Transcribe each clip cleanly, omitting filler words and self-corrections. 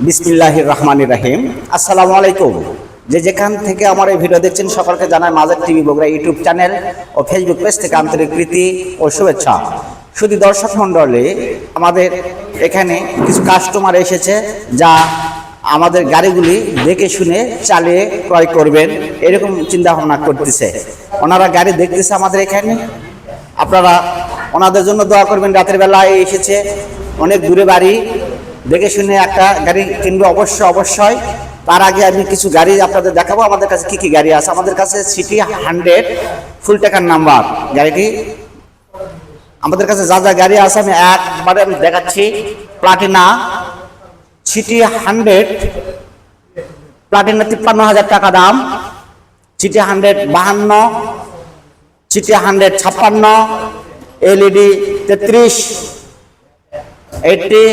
বিসমিল্লাহির রহমানির রহিম। আসসালামু আলাইকুম। যেখান থেকে আমার এই ভিডিও দেখছেন সকলকে জানাই মাজার টিভি বগুড়া ইউটিউব চ্যানেল ও ফেসবুক পেজ থেকে আন্তরিক প্রীতি ও শুভেচ্ছা। শুধু দর্শক মণ্ডলী, আমাদের এখানে কিছু কাস্টমার এসেছে যা আমাদের গাড়িগুলি দেখে শুনে চালিয়ে ক্রয় করবেন এরকম চিন্তা ভাবনা করতেছে। ওনারা গাড়ি দেখতেছে আমাদের এখানে, আপনারা ওনাদের জন্য দোয়া করবেন। রাতের বেলায় এসেছে, অনেক দূরে বাড়ি, দেখে শুনে একটা গাড়ি কিনবে অবশ্যই। তার আগে আমি কিছু গাড়ি আপনাদের দেখাবো আমাদের কাছে কি কি গাড়ি আছে। আমাদের কাছে সিটি 100 ফুল টাকার নাম্বার গাড়িটি আমাদের কাছে যা যা গাড়ি আছে আমি একবারে দেখাচ্ছি। প্লাটিনা সিটি 100 প্লাটিনা 53,000 টাকা দাম, সিটি 100 52, সিটি 100 56, এলইডি 33, 80,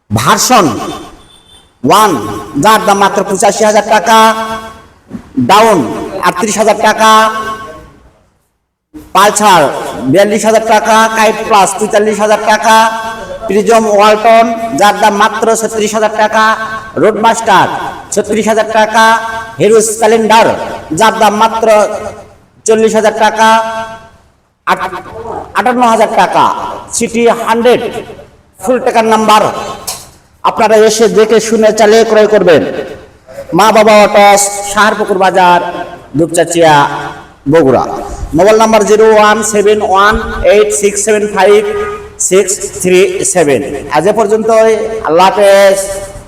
ভার্সন 1 যার দাম মাত্র 85,000 টাকা, ডাউন 38,000 টাকা, পালসার 42,000 টাকা, কাইট প্লাস 43,000 টাকা, প্রিজম ওয়ালটন যার দাম মাত্র 36,000 টাকা, রোডমাস্টার 36,000 টাকা, হিরো স্প্লেন্ডার যার দাম মাত্র 40,000 টাকা, 58,000 টাকা, সিটি 100 ফুল টাকার নাম্বার। আপনারা এসে দেখে শুনে চালিয়ে ক্রয় করবেন। মা বাবা অটোস, সাহারপুকুর বাজার, দুপচাচিয়া, বগুড়া। Mobile number 01718675 637। আজ এ পর্যন্তই। আল্লাহ হাফেজ।